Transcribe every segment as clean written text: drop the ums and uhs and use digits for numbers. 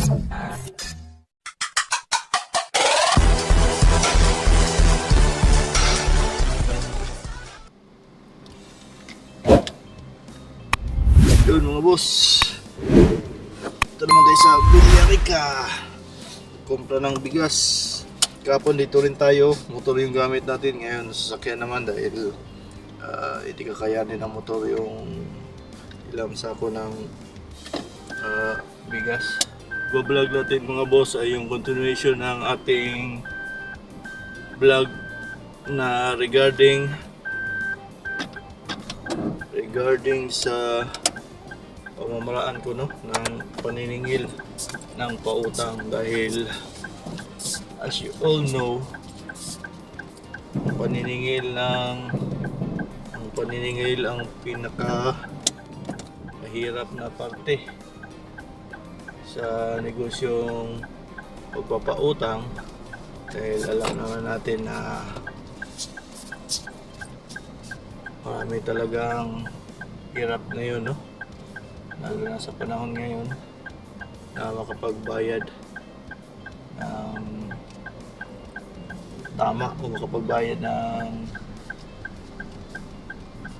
Yun mga boss, ito naman tayo sa Villarica, kumpra ng bigas. Kapon dito rin tayo, motor yung gamit natin. Ngayon sasakyan naman dahil hindi kakayanin ng motor yung ilang sako ng bigas. Vlog natin mga boss ay yung continuation ng ating vlog na regarding sa pamamaraan ko ng paniningil ng pautang, dahil as you all know, ang paniningil ang pinaka mahirap na parte sa negosyong pagpapautang, dahil alam naman natin na marami talagang hirap ngayon, no? Lalo na sa panahon ngayon na makapagbayad ng tama o makapagbayad ng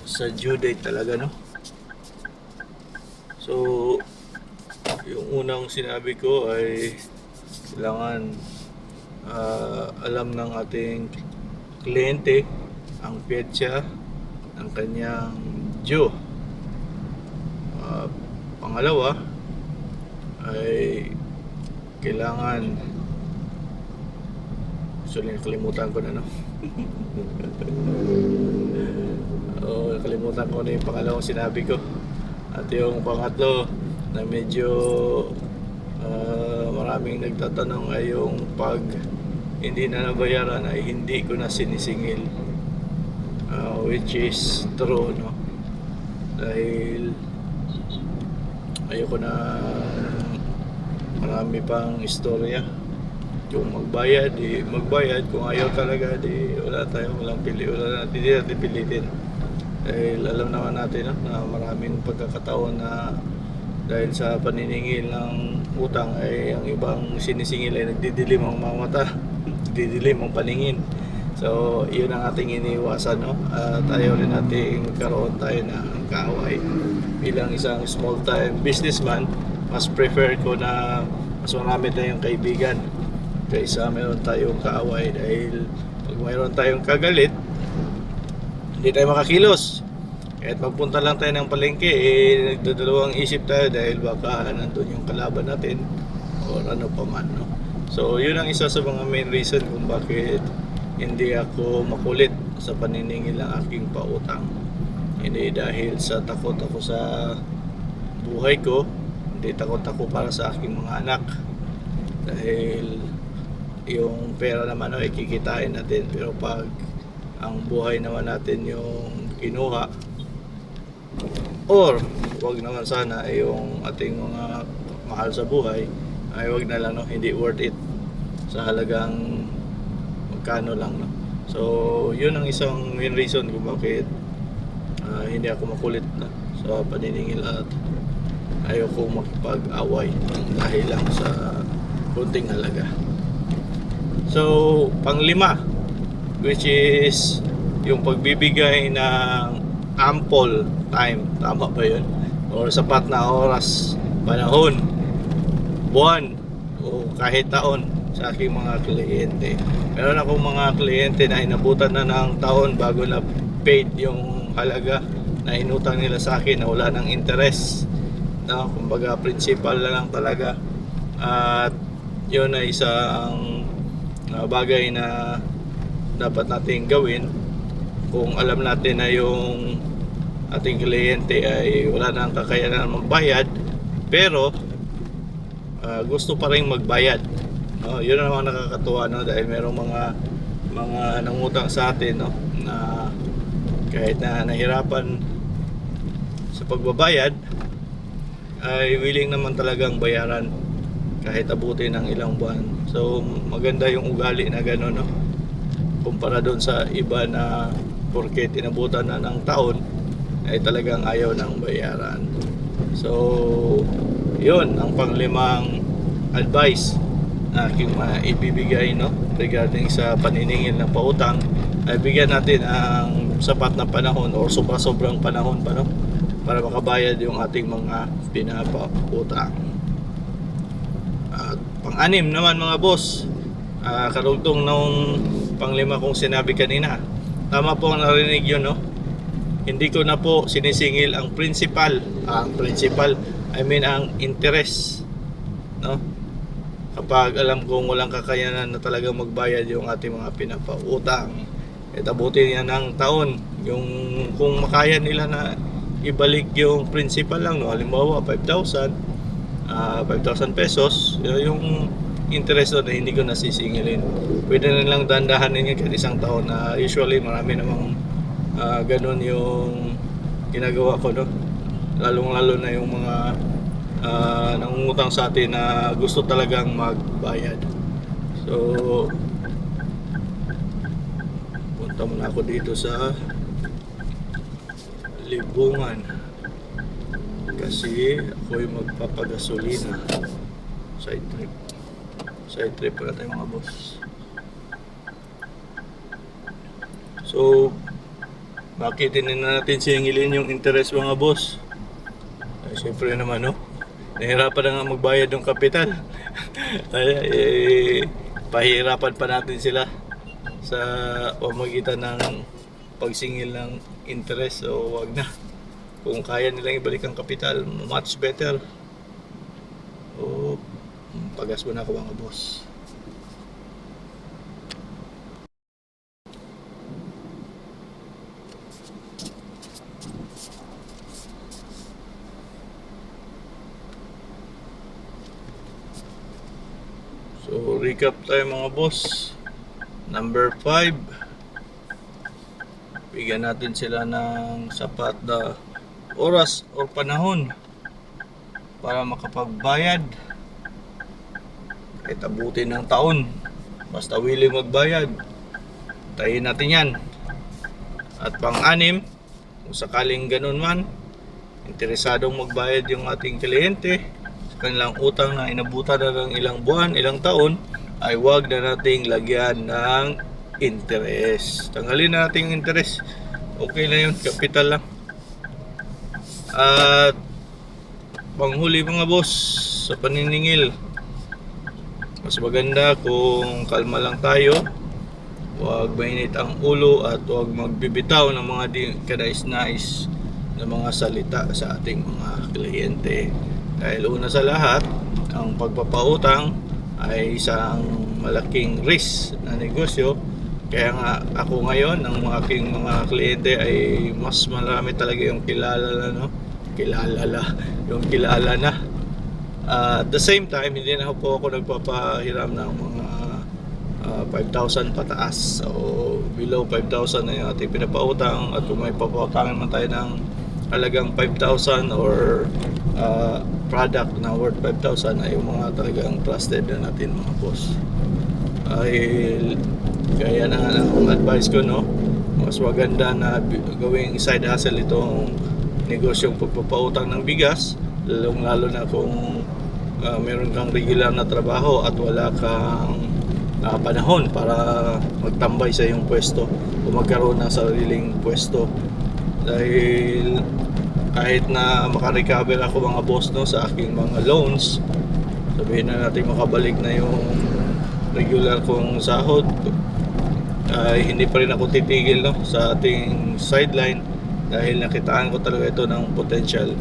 sa due date talaga, no? So yung unang sinabi ko ay kailangan alam ng ating kliyente ang petsa ng kanyang due. Pangalawa ay kailangan, nakalimutan ko na, no? Nakalimutan ko na yung pangalawang sinabi ko. At yung pangatlo na medyo maraming nagtatanong ay yung pag hindi na nabayaran ay hindi ko na sinisingil, which is true, no? Dahil ayoko na marami pang istorya. Kung magbayad, di magbayad. Kung ayaw talaga, di wala natin pilitin. Dahil alam naman natin, no, na maraming pagkakataon na dahil sa paniningil ng utang ay ang ibang sinisingil ay nagdidilim ang mga mata, nagdidilim ang paningin. So yun ang ating iniiwasan, no? At ayaw rin natin magkaroon tayo ng kaaway. Bilang isang small time businessman, mas prefer ko na mas marami tayong kaibigan kaysa mayroon tayong kaaway. Dahil pag mayroon tayong kagalit, hindi tayo makakilos. Kahit magpunta lang tayo ng palengke, nagdadalawang isip tayo dahil baka nandun yung kalaban natin o ano pa man, no? So yun ang isa sa mga main reason kung bakit hindi ako makulit sa paniningil ng aking pautang. Hindi dahil sa takot ako sa buhay ko, hindi takot ako para sa aking mga anak, dahil yung pera naman ay kikitain natin. Pero pag ang buhay naman natin yung kinuha, or wag naman sana ay yung ating mga mahal sa buhay, ay wag na lang, no? Hindi worth it sa halagang magkano lang, no? So yun ang isang main reason kung bakit hindi ako makulit na sa paniningil at ayoko makipag-away dahil lang sa kunting halaga. So panglima, which is yung pagbibigay ng ample time, tama ba yun? Or sapat na oras, panahon, buwan o kahit taon sa aking mga kliyente. Meron akong mga kliyente na inabutan na ng taon bago na paid yung halaga na inutang nila sa akin, na wala ng interest, no? Kumbaga principal na lang talaga. At yun ay isang bagay na dapat nating gawin kung alam natin na yung ating kliyente ay wala nang kakayanan magbayad, pero gusto pa rin magbayad, no? Yun naman nakakatuwa, no? Dahil merong mga nangutang sa atin, no, na kahit na nahirapan sa pagbabayad ay willing naman talagang bayaran kahit abutin ng ilang buwan. So maganda yung ugali na gano'n, no? Kumpara doon sa iba na porke tinabutan na ng taon ay talagang ayaw ng bayaran. So yun ang panglimang advice na aking maibibigay, no, regarding sa paniningil ng pautang, ay bigyan natin ang sapat na panahon o sobra-sobrang panahon pa, no, para makabayad yung ating mga pinapautang. At pang-anim naman mga boss, karugtong nung pang-5 kong sinabi kanina, tama po ang narinig yun, no? Hindi ko na po sinisingil ang principal, I mean ang interest, no? Kapag alam kong walang kakayanan na talagang magbayad yung ating mga pinapautang, abutin yan ng taon. Yung kung makaya nila na ibalik yung principal lang, no? Halimbawa 5,000 pesos, yung interest doon, hindi ko nasisingilin. Pwede na lang dandahanin yun kahit isang taon. Usually marami namang ganun yung ginagawa ko, no? Lalong lalo na yung mga nangungutang sa atin na gusto talagang magbayad. So punta muna ako dito sa Libungan kasi ako'y magpapagasolina. Side trip pala tayo mga boss. So bakit hindi na natin singilin yung interest mga boss? Siyempre naman, no, nahirapan na nga magbayad ng kapital. Pahirapan pa natin sila sa pamagitan ng pagsingil ng interest. So wag na. Kung kaya nilang ibalik ang kapital, much better. O pagas mo na ako mga boss. So recap tayo mga boss. Number 5, bigyan natin sila ng sapat na oras o panahon para makapagbayad. Kahit abutin ng taon, basta willing magbayad, tayin natin yan. At pang-6, kung sakaling ganun man, interesadong magbayad yung ating kliyente kanilang utang na inabutan na ng ilang buwan, ilang taon, ay wag na nating lagyan ng interest. Tanggalin na natin yung interest. Okay na yun, kapital lang. At panghuli mga boss, sa paniningil, mas maganda kung kalma lang tayo, wag mainit ang ulo at wag magbibitaw ng mga di kanais-nais na mga salita sa ating mga kliyente. Dahil una sa lahat, ang pagpapautang ay isang malaking risk na negosyo. Kaya nga ako ngayon, ang aking mga kliyente ay mas marami talaga yung kilala na, no? Yung kilala na. At the same time, hindi na po ako nagpapahiram ng mga 5,000 pataas. So below 5,000 na yung ating pinapautang. At kung may papautangan man tayo ng halagang 5,000 or product na worth 5,000 ay yung mga talagang trusted na natin mga boss. Ay kaya na ang advice ko, no, mas maganda na gawing side hustle itong negosyong pagpapautang ng bigas, lalong lalo na kung meron kang regular na trabaho at wala kang panahon para magtambay sa iyong pwesto o magkaroon ng sariling pwesto. Dahil kahit na makarecover ako mga boss, no, sa aking mga loans, sabihin na natin makabalik na yung regular kong sahod, hindi pa rin ako titigil, no, sa ating sideline dahil nakitaan ko talaga ito ng potential.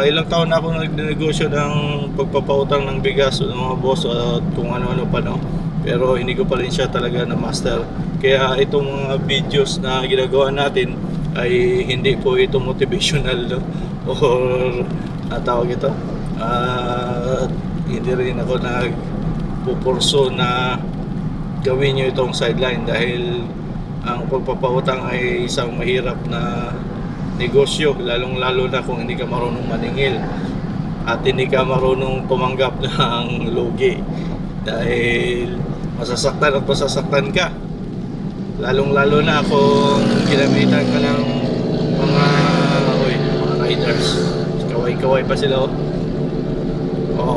Ilang taon na ako nagnegosyo ng pagpapautang ng bigas ng mga boss at kung ano-ano pa, no, pero hindi ko pa rin siya talaga na master. Kaya itong mga videos na ginagawa natin ay hindi po ito motivational, no, or tawag ito, hindi rin ako nagpupurso na gawin nyo itong sideline dahil ang pagpapautang ay isang mahirap na negosyo, lalong lalo na kung hindi ka marunong maningil at hindi ka marunong tumanggap ng lugi, dahil masasaktan at masasaktan ka, lalong lalo na kung ginamitan ka ng mga riders. Kaway-kaway pa sila,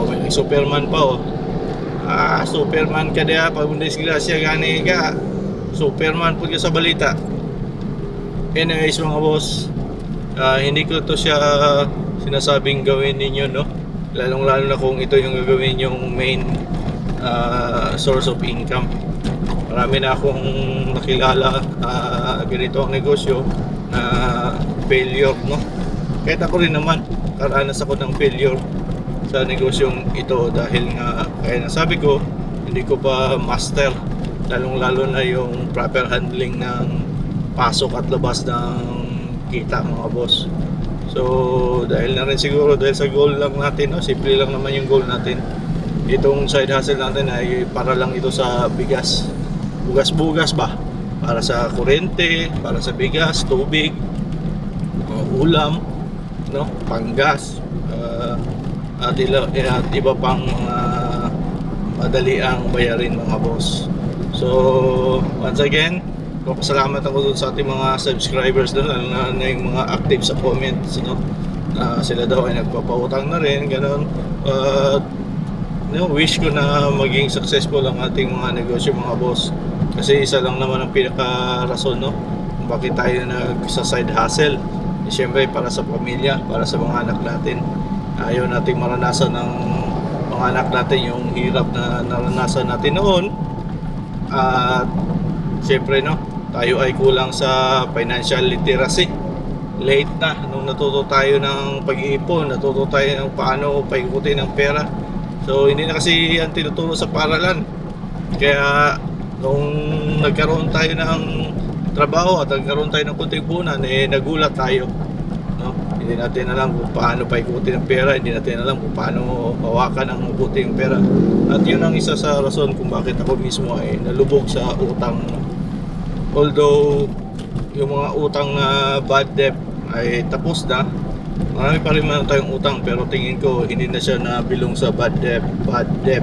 may Superman pa, Superman ka diya pag disgrasya gani ka. Superman pud ka sa balita. Anyways mga boss, hindi ko to siya sinasabing gawin ninyo, no? Lalong lalo na kung ito yung gagawin yung main source of income. Marami na akong nakilala ganito ang negosyo na failure, no? Kahit ako rin naman, karanas ako ng failure sa negosyong ito dahil nga, kaya nasabi ko, hindi ko pa master, lalong lalo na yung proper handling ng pasok at labas ng kita mga boss. So dahil na rin siguro, dahil sa goal lang natin, no? Simple lang naman yung goal natin. Itong side hustle natin ay para lang ito sa bigas, bugas-bugas ba, para sa kuryente, para sa bigas, tubig, ulam, no, panggas, at iba pang madali ang bayarin mga boss. So once again, salamat ako dun sa ating mga subscribers doon, na yung mga active sa comments, no? Sila daw ay nagpapautang na rin, gano'n. Wish ko na maging successful ang ating mga negosyo mga boss, kasi isa lang naman ang pinaka-rason, no, kung bakit tayo sa side hustle. Siyempre para sa pamilya, para sa mga anak natin. Ayaw nating maranasan ng mga anak natin yung hirap na naranasan natin noon. At siyempre, no, tayo ay kulang sa financial literacy. Late na nung natuto tayo ng pag-iipon, natuto tayo ng paano paikutin ng pera. So hindi na kasi yan tinuturo sa paaralan. Kaya nung nagkaroon tayo ng trabaho at nagkaroon tayo ng kunting punan, nagulat tayo, no? Hindi natin alam kung paano paikutin ang pera, hindi natin alam kung paano hawakan ang mabuti yung pera. At yun ang isa sa rason kung bakit ako mismo ay nalubog sa utang, no? Although yung mga utang na bad debt ay tapos na, marami pa rin man tayong utang, pero tingin ko hindi na siya nabilong sa bad debt. Bad debt.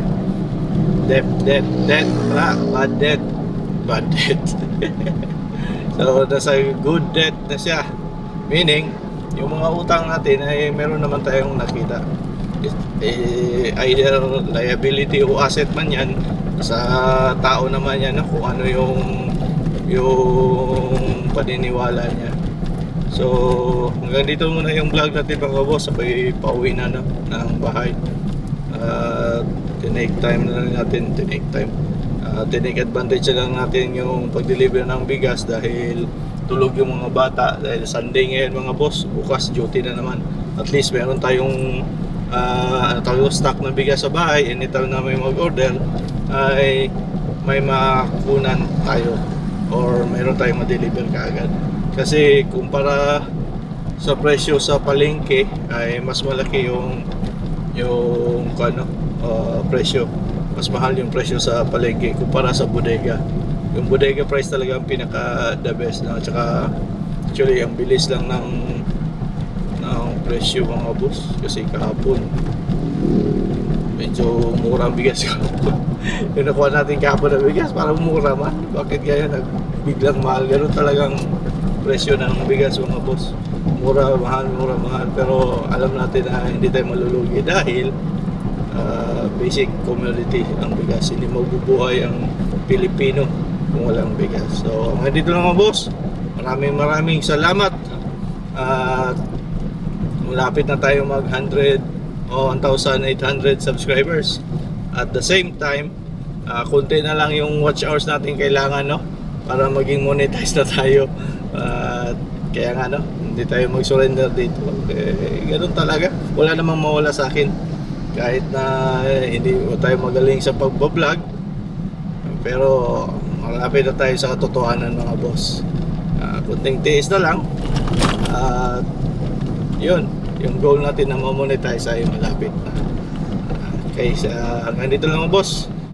So nasa good debt na siya, meaning yung mga utang natin ay meron naman tayong nakita, either liability o asset man yan, sa tao naman yan, kung ano yung paniniwala niya. So hanggang dito muna yung vlog natin mga boss, sabay pauwi na, no, ng bahay. Tinake time na rin natin, tinake advantage lang natin yung pag-deliver ng bigas dahil tulog yung mga bata, dahil Sunday ngayon mga boss, bukas duty na naman. At least meron tayong stock na bigas sa bahay, anytime na may mag-order ay may makunan tayo or mayroon tayong ma-deliver kaagad. Kasi kumpara sa presyo sa palengke ay mas malaki yung presyo, mas mahal yung presyo sa palengke kumpara sa bodega. Yung bodega price talaga ang pinaka the best, no? Tsaka actually ang bilis lang ng presyo mga boss, kasi kahapon medyo mura ang bigas kahapon. Yung nakuha natin kahapon na bigas parang mura man, bakit kaya nagbiglang mahal? Ganun talagang presyo ng bigas mga boss, mura mahal, pero alam natin na hindi tayo malulugi dahil basic commodity ang bigas. Hindi mabubuhay ang Pilipino kung walang bigas. So hanggang dito lang mga boss, maraming salamat. Malapit na tayo mag 100 o 1,800 subscribers. At the same time, konti na lang yung watch hours natin kailangan, no, para maging monetize na tayo. Kaya nga, no, hindi tayo mag-surrender dito. Ganun talaga, wala namang mawala sa akin. Kahit na hindi tayo magaling sa pagbablog, pero malapit na tayo sa katotohanan mga boss. Kunting tiis na lang. Yun, yung goal natin na ma-monetize ay malapit na. Okay, hanggang dito lang mga boss.